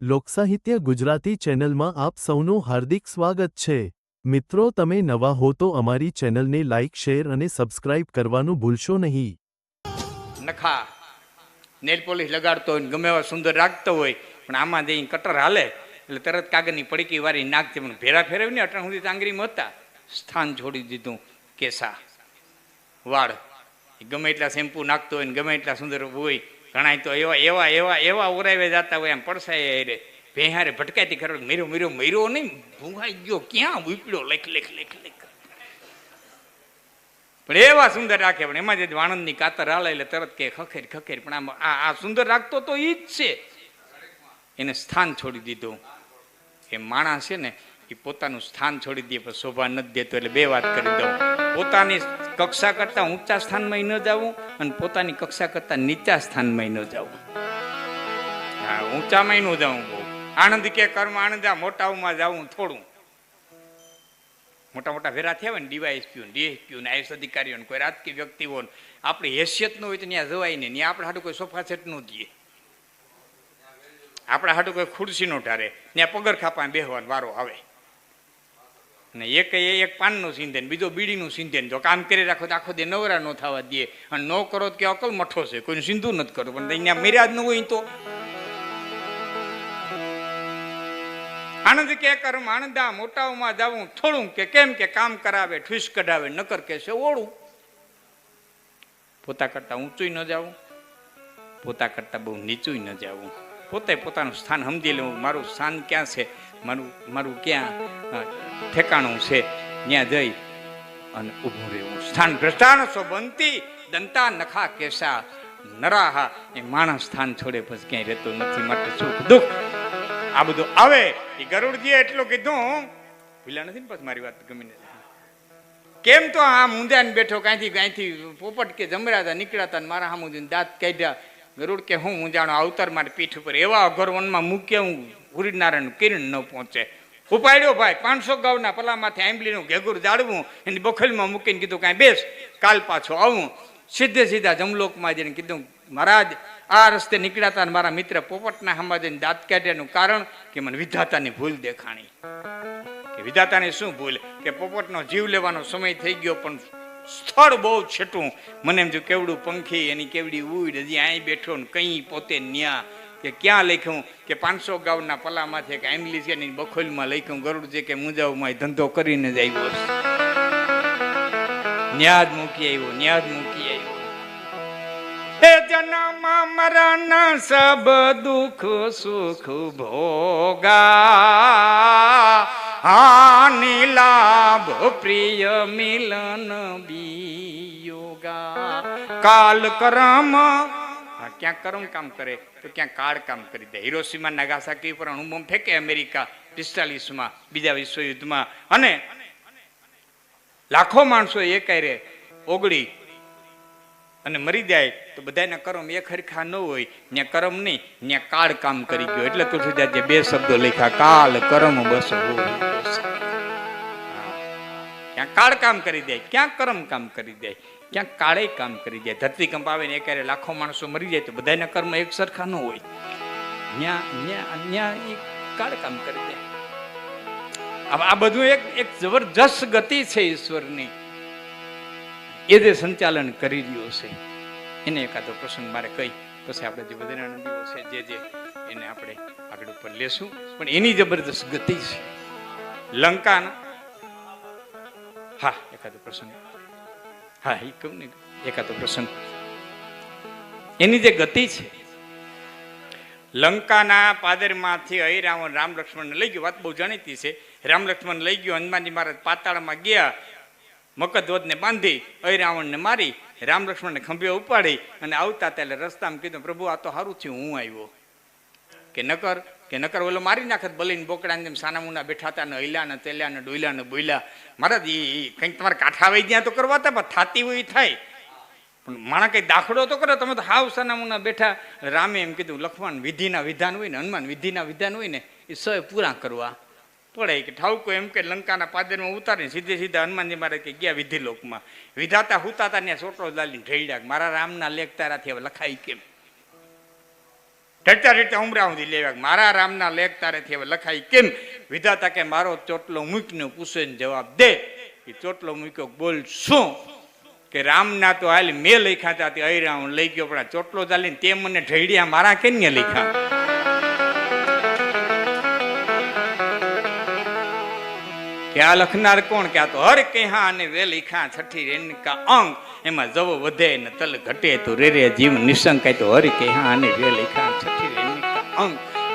લોકસાહિત્ય ગુજરાતી ચેનલમાં આપ સૌનું હાર્દિક સ્વાગત છે। મિત્રો, તમે નવા હો તો અમારી ચેનલને લાઇક, શેર અને સબસ્ક્રાઇબ કરવાનું ભૂલશો નહીં। નખા નેલ પોલિશ લગાડતો હોય ગમે એવા સુંદર રાખતો હોય પણ આમાં જઈને કટર હાલે એટલે તરત કાગળની પડીકી વારી નાખતી પણ ભેરા ફેરવીને અટણ સુધી તાંગરીમાં હતા સ્થાન છોડી દીધું। કેસા વાળ ગમે એટલા શેમ્પુ નાખતો હોય ને ગમે એટલા સુંદર હોય ઘણા તો એવા એવા એવા એવા ઓરાવે જતા હોય આમ પડસાય રે ભેહારે ભટકાતી ખરો મેરો મેરો મેરો નહીં ભૂંગાઈ ગયો ક્યાં ઉપડ્યો લેખ લેખ લેખ લેખ પણ એવા સુંદર રાખે પણ એમાં જે વાણંદની કાતર હાલે એટલે તરત કે ખખેર ખખેર પણ આમ આ સુંદર રાખતો તો ઈ જ છે એને સ્થાન છોડી દીધું। એ માણસ છે ને એ પોતાનું સ્થાન છોડી દે પણ શોભા નથી દેતો એટલે બે વાત કરી દઉં। પોતાની કક્ષા કરતા ઊંચા સ્થાનમાં ન જવું અને પોતાની કક્ષા કરતા નીચા સ્થાનમાં ન જવું। હા, ઊંચામાં ન જવું બહુ આનંદ કે કર્મ આનંદ મોટાઓમાં જવું થોડું મોટા મોટા ભેરા થયા હોય ને ડીવાયએસપીઓ ડીએસપીઓ ને આઈએસ અધિકારીઓ કોઈ રાજકીય વ્યક્તિઓ આપણી હેસિયત ન હોય તો ત્યાં જવાય નહીં। ત્યાં આપણે હાટું કોઈ સોફા સેટ ન દઈએ, આપણા હાટું કોઈ ખુરશી નો ઢારે, ત્યાં પગરખા પાસે બેહવાનો વારો આવે ને એક પાનનું સીંધે ને બીજો બીડીનું સીંધે જો કામ કરી રાખો તો આખો દે નવરા ન થવા દે અને ન કરો કે અકલ મઠો છે કોઈનું સિંધુ નથી કરતું પણ અહીંયા મિરાજ ન હોય તો આનંદ કે કર્મ આનંદા મોટાઓમાં જવું થોડું કે કેમ કે કામ કરાવે ઠૂસ કઢાવે નકર કે છે ઓળું। પોતા કરતા ઊંચું ન જવું, પોતા કરતા બહુ નીચું ન જવું, પોતે પોતાનું સ્થાન સમજી લેવું। મારું સ્થાન ક્યાં છે, મારું ક્યાં ઠેકાણું છે, ત્યાં જઈ અને ઊભું રહેવું। સ્થાન ભ્રષ્ટાન સો બનતી દંતા નખા કેસા નરાહા એ માણસ સ્થાન છોડે પછી ક્યાંય રહેતો નથી માટે સુખ દુઃખ આ બધું આવે। એ ગરુડજીએ એટલું કીધું ભૂલ્યા નથી ને પછી મારી વાત ગમીને કેમ તો આ મૂંઝાને બેઠો કાંઈથી પોપટ કે જમરા હતા નીકળ્યા હતા મારા સામું દાંત કાઢ્યા। ગરુડ કે હું મૂંઝાણો અવતાર મારી પીઠ ઉપર એવા અઘરવનમાં મૂક્યા હું સૂર્યનારાયણ કિરણ ન પહોંચે ઉપાડ્યો ભાઈ 500 ગાઉના પલામાંથી આંબલીનું ઘેગુર જાળવું એની બખલમાં મૂકીને કીધું કાંઈ બેસ કાલ પાછો આવું। સીધા જમલોકમાં જઈને કીધું મહારાજ આ રસ્તે નીકળ્યા હતા મારા મિત્ર પોપટના હામા જઈને દાંત કાઢ્યાનું કારણ કે મને વિધાતાની ભૂલ દેખાણી। કે વિધાતાની શું ભૂલ કે પોપટનો જીવ લેવાનો સમય થઈ ગયો પણ સ્થળ બહુ છેટું મને એમ જો કેવડું પંખી એની કેવડી ઉડ હજી અહીં બેઠો ને કઈ પોતે ન્યા કે ક્યાં લખ્યું કે 500 ગાઉના પલામાંથી કે આંબલી છે એની બખોલમાં લખ્યું ગરુડ છે કે મુંજાવમાં ધંધો કરીને જ આવ્યો છે ન્યાદ મૂકી આવ્યો। હે જન્મ મરણ સબ દુઃખ સુખ ભોગા હાનિ લાભ પ્રિય મિલન વિયોગા। કાલ કર્મ ક્યાં કર્મ કામ કરે તો ક્યાં કાળ કામ કરી દે। હિરોશીમા નાગાસાકી પર અણુબોમ્બ ફેંકે અમેરિકા 45માં બીજા વિશ્વયુદ્ધમાં અને લાખો માણસો એકાયરે ઓગળી અને મરી જાય તો બધાના કર્મ એક હરખા ન હોય, ત્યાં કર્મ નહીં ત્યાં કાળ કામ કરી ગયો એટલે તુલસીદાસજીએ 2 શબ્દો લખ્યા કાલ કર્મ બસ હોય। ક્યાં કાળ કામ કરી દે, ક્યાં કર્મ કામ કરી દે, ક્યાં કાળે કામ કરી દે। ધરતીકંપ આવે ને એકારે લાખો માણસો મરી જાય તો બધાના કર્મ એક સરખા ન હોય, ત્યાં એ કાળ કામ કરી દે। આ બધું એક જબરજસ્ત ગતિ છે ઈશ્વરની એ જે સંચાલન કરી રહ્યો છે એને એકાદો પ્રસંગ મારે કહી પછી આપણે જે બધાના નદીઓ છે જે એને આપણે આગળ ઉપર લેશું પણ એની જબરદસ્ત ગતિ છે લંકાના। હા, એકાદો પ્રસંગ હા એ કહું ને એકાદો પ્રસંગ એની જે ગતિ છે લંકાના પાદરમાંથી અહિરાવણ રામ લક્ષ્મણને લઈ ગયો। વાત બહુ જાણીતી છે। રામ લક્ષ્મણ લઈ ગયો, હનુમાનજી મહારાજ પાતાળમાં ગયા, મકરધ્વજને બાંધી અહિરાવણને મારી રામ લક્ષ્મણને ખંભે ઉપાડી અને આવતા ત્યારે રસ્તામાં કીધું પ્રભુ આ તો સારું થયું હું આવ્યો કે નકર ઓલો મારી નાખત બલીને બોકડા જેમ સાના મુના બેઠા હતા ને હૈલા ને તેલ્યા ને ડોયલા ને બોયલા। મહારાજ એ કંઈક તમારે કાંઠા વહી ગયા તો કરવા હતા પણ થાતી હોય થાય પણ માણા કઈ દાખલો તો કરો, તમે તો હાવ સાના મુના બેઠા। રામે એમ કીધું લક્ષ્મણ વિધિના વિધાન હોય ને હનુમાન વિધિના વિધાન હોય ને એ સૌ પૂરા કરવા પડે કે ઠાવકો એમ કે લંકાના પાદરમાં ઉતારીને સીધે હનુમાનજી મારે કે ગયા વિધિલોકમાં વિધાતા હુતાતા ત્યાં સોટલો લાલીને ઢળ્યા મારા રામના લેખ તારાથી હવે લખાય કેમ। ઠેકતા ઠેકતા ઉમરા સુધી લેવા મારા રામના લેખ તારેથી હવે લખાય કેમ? વિધાતા કે મારો ચોટલો મૂકીને પૂછે ને જવાબ દે. એ ચોટલો મૂક્યો બોલ શું? કે રામના તો હાલ મેં લખ્યા હતા તે અહીરા હું લઈ ગયો, પણ આ ચોટલો ચાલીને તે મને ઢળ્યા મારા કેને લખ્યા? કે આ લખનાર કોણ? કે આ તો હર કહા અને વે લખ્યા છઠ્ઠી રેણકા અંગ, એમાં જવો વધે ને તલ ઘટે તો રે રે જીવ નિશંકાય. તો હર કહા અને વે લખ્યા છઠ્ઠી રેણકા અંગ.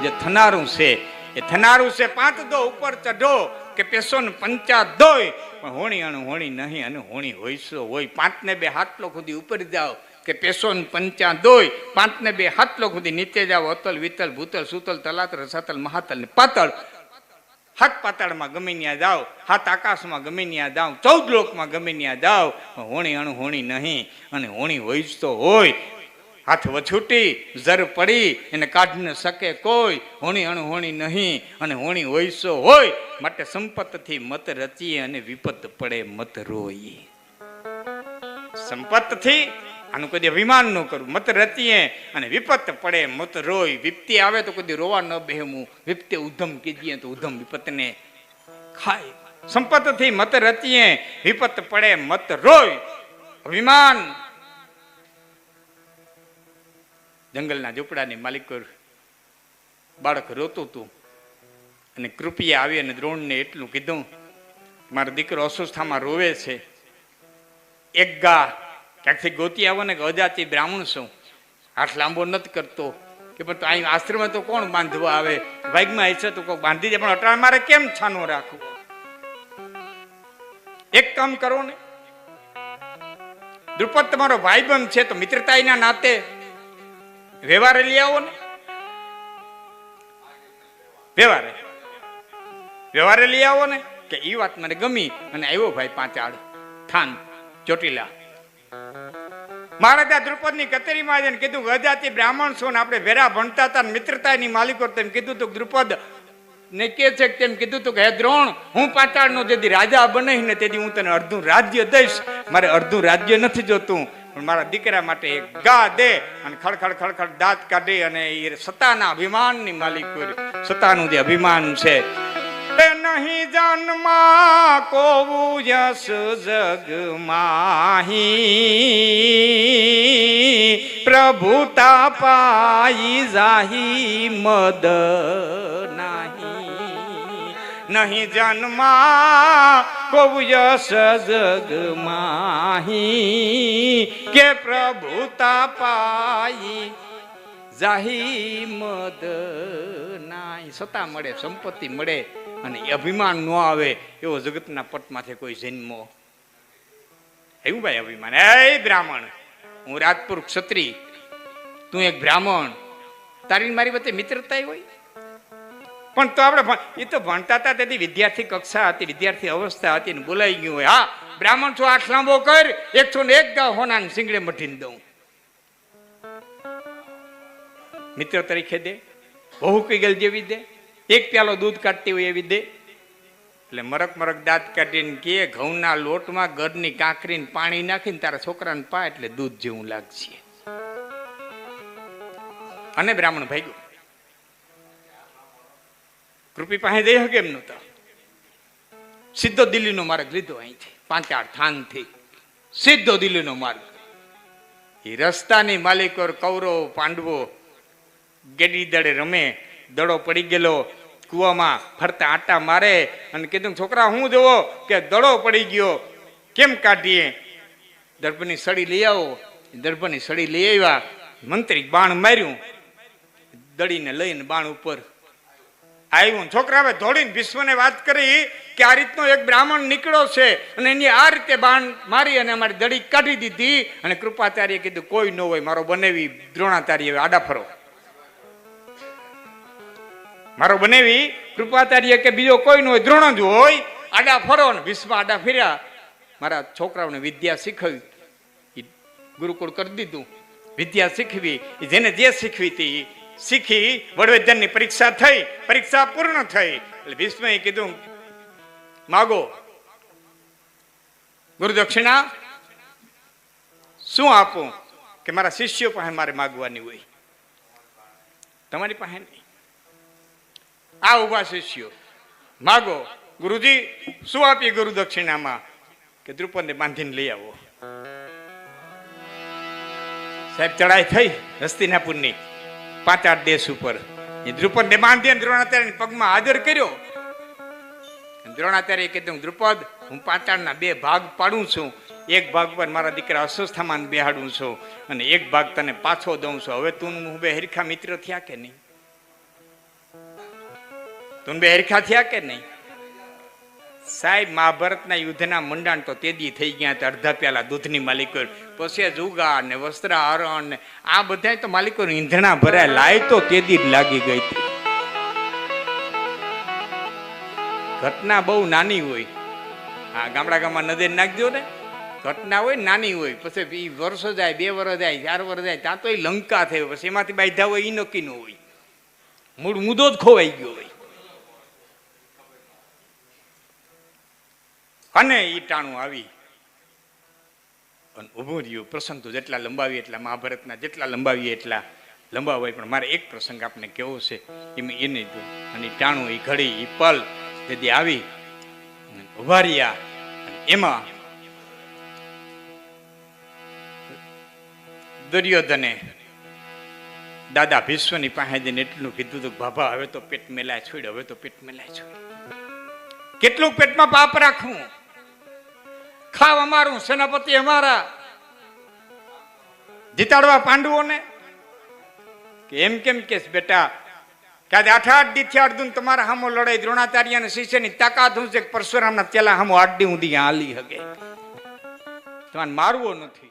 જે થનારું છે એ થનારું છે. 5 દો ઉપર ચઢો કે પેસો ને 50 દોય, પણ હોણી અણુ હોણી નહીં અને હોણી હોઈશો હોય. 5 ને 2 હાથલો સુધી ઉપર જાઓ કે પેસો ને 50 દોય, 5 ને 2 હાથલો સુધી નીચે જાઓ. અતલ વિતલ ભૂતલ સુતલ તલાતલ રસાતલ મહાતલ ને પાતળ. હાથ પાતાળમાં ગમે ત્યાં જાઓ, હાથ આકાશમાં ગમે ત્યાં જાઓ, 14 લોકમાં ગમે ત્યાં જાઓ, હોણી અણુ હોણી નહીં અને હોણી હોઈશતો હોય. હાથ વછૂટી જર પડી એને કાઢી ન શકે કોઈ, હોણી અણુ હોણી નહીં અને હોણી હોઈશો હોય. માટે સંપતથી મત રચીએ અને વિપત પડે મત રોઈએ. સંપતથી આનું કદી અભિમાન ન કરું, મત રચીએ અને વિપત પડે મત રોય. વિપત્તિ આવે તો કદી રોવા ન બેહવું, વિપતે ઉધમ કીજીએ તો ઉધમ વિપતને ખાય. સંપતથી મત રચીએ વિપત પડે મત રોય. અભિમાન. જંગલના ઝૂંપડાની માલિક બાળક રોતું હતું અને કૃપિયા આવી અને દ્રોણને એટલું કીધું, મારો દીકરો અસ્વસ્થામાં રોવે છે, એક ગા ક્યાંકથી ગોતી આવો ને કે અજાતિ બ્રાહ્મણ છું, હાથ લાંબો નથી કરતો. કે પણ અહીં આશ્રમમાં તો કોણ બાંધવા આવે? ભાગમાં ઈચ્છે તો કોઈ બાંધી દે, પણ અટાણે મારે કેમ છાનો રાખવું? એક કામ કરો ને, દ્રુપદ તમારો ભાઈબંધ છે તો મિત્રતાના નાતે વ્યવહારે લઈ આવો ને. વ્યવહારે લઈ આવો ને. કે એ વાત મને ગમી અને આવ્યો ભાઈ પાંચાળ થાન ચોટીલા. મારે ત્યાં દ્રુપદની કચેરીમાં જઈને કીધું અજાતિ બ્રાહ્મણ છો ને આપણે ભેરા ભણતા હતા, મિત્રતાની માલિકો. તેમ કીધું તું દ્રુપદ ને કે છે તેમ કીધું તું કે હે દ્રોણ, હું પાંચાળનો જેથી રાજા બને ને તેથી હું તને અડધું રાજ્ય દઈશ. મારે અડધું રાજ્ય નથી જોતું, પણ મારા દીકરા માટે એક ગા દે. અને ખડખડ ખડખડ દાંત કાઢી અને એ સત્તાના અભિમાનની માલિક, સત્તાનું જે અભિમાન છે. નહીં જન્મા કોવું યસ જગ માહી, પ્રભુતા પાઈ જાહી મદ નાહી. નહીં જન્મા કોવું યસ જગ માહી, કે પ્રભુતા પાઈ જાહી મદ નાહી. સત્તા મળે, સંપત્તિ મળે અને અભિમાન ન આવે એવો જગતના પટમાંથી કોઈ જન્મો એવું ભાઈ અભિમાન. એ બ્રાહ્મણ, હું રાજપુર ક્ષત્રિય, તું એક બ્રાહ્મણ, તારી મારી વચ્ચે મિત્રતા હોય. પણ તો આપણે એ તો ભણતા હતા તેથી વિદ્યાર્થી કક્ષા હતી, વિદ્યાર્થી અવસ્થા હતી ને બોલાઈ ગયું હોય. હા બ્રાહ્મણ છો, આઠ લાંબો કર, 101 ગા હોના સિંગડે મઠીને દઉં. મિત્ર તરીકે દે, બહુ કીગલ જેવી દે, એક પ્યાલો દૂધ કાઢતી હોય એવી દે. એટલે મરક દાંત કાઢીને કે ઘઉંના લોટમાં ગરની કાંકરીને પાણી નાખીને તારા છોકરાને પા એટલે દૂધ જેવું લાગશે. અને બ્રાહ્મણ ભાગ્યો કૃપી પાસે જઈ શકે એમ નતો. સીધો દિલ્હીનો માર્ગ લીધો, અહીંથી પાંચાળ થાનથી સીધો દિલ્હીનો માર્ગ. એ રસ્તાની માલિકો કૌરવ પાંડવો ગેડી દડે રમે. દડો પડી ગયેલો કુવામાં ફરતા આટા મારે અને કીધું છોકરા હું જોવો કે દડો પડી ગયો, કેમ કાઢીએ? દર્ભની સળી લઈ આવો. દર્ભની સળી લઈ આવ્યા. મંત્રી બાણ માર્યું, દડીને લઈને બાણ ઉપર આવ્યું. છોકરા હવે દોડીને ભીષ્મને વાત કરી કે આ રીતનો એક બ્રાહ્મણ નીકળ્યો છે અને એની આ રીતે બાણ મારી અને અમારી દડી કાઢી દીધી. અને કૃપાચાર્ય કીધું કોઈ ન હોય, મારો બનેવી દ્રોણાચાર્ય આડા ફરો. મારો બનેવી કૃપાચાર્ય કે બીજો કોઈ ન હોય, દ્રોણ જ હોય, આડા ફરો. ને ભીષ્મ આડા ફર્યા. મારા છોકરાઓને વિદ્યા શીખવી, ગુરુકુળ કરી દીધું. વિદ્યા શીખવી, જેને જે શીખવી હતી શીખી. વડવેદ્યની પરીક્ષા થઈ, પરીક્ષા પૂર્ણ થઈ એટલે ભીષ્મએ કીધું માગો ગુરુદક્ષિણા. શું આપું? કે મારા શિષ્યો પાસે મારે માગવાની હોય. તમારી પાસે નહીં. આ ઉભા શિષ્યો માગો, ગુરુજી શું આપીએ ગુરુ દક્ષિણામાં? કે દ્રુપદને બાંધીને લઈ આવો. સાહેબ ચડાઈ થઈ હસ્તિનાપુરની 5-8 દેશ ઉપર. એ દ્રુપદને બાંધી દ્રોણાચાર્યના પગમાં હાજર કર્યો. દ્રોણાચાર્ય કીધું, દ્રુપદ હું પાતાળના 2 ભાગ પાડું છું. એક ભાગ પર મારા દીકરા અસ્વસ્થામાન બેહાડું છું અને એક ભાગ તને પાછો દઉં છું. હવે તું હું બે હરખા મિત્ર થયા કે નહીં? તું બે હરખા થયા કે નહીં? સાહેબ મહાભારતના યુદ્ધના મંડાણ તો તેદી થઈ ગયા. અડધા પ્યાલા દૂધની માલિકો, પછી જુગા ને વસ્ત્રાહરણ ને આ બધા તો માલિકો ઈંધણા ભરાય લાય તો તેદી જ લાગી ગઈ હતી. ઘટના બહુ નાની હોય. હા, ગામડા ગામમાં નદી નાખી દો ને, ઘટના હોય નાની હોય, પછી વર્ષો જાય, 2 વર્ષ જાય, 4 વર્ષ જાય, ત્યાં તો એ લંકા થયો, પછી એમાંથી બાંધ્યા હોય એ નક્કી ન હોય. મૂળ મુદ્દો જ ખોવાઈ ગયો હોય. અને ઈ ટાણું આવી અને ઉભું રહ્યું. પ્રસંગ તો જેટલા લંબાવીએ એટલા, મહાભારતના જેટલા લંબાવીએ એટલા લંબાવાય, પણ મારે એક પ્રસંગ આપને કેવો છે એમાં એને જો. અને ટાણું, એ ઘડી, એ પલ જેથી આવી ઉભા રહ્યા, એમાં દુર્યોધને દાદા ભીષ્મની પાસે જઈને એટલું કીધું હતું, બાબા હવે તો પેટ મેલાય છોડ, હવે તો પેટ મેલાય છોડ. કેટલું પેટમાં પાપ રાખવું? ખાવ અમારું, સેનાપતિ અમારા, જીતાડવા પાંડવોને. કે એમ કેમ કેસ બેટા? કે આજે 8 દીથી અર્જુન તમારા હામો લડાઈ, દ્રોણાચાર્ય અને શિષ્યની તાકાત હું છે પરશુરામના ચેલા હામો 8 દી સુધી હાલી હગે. તમારે મારવો નથી.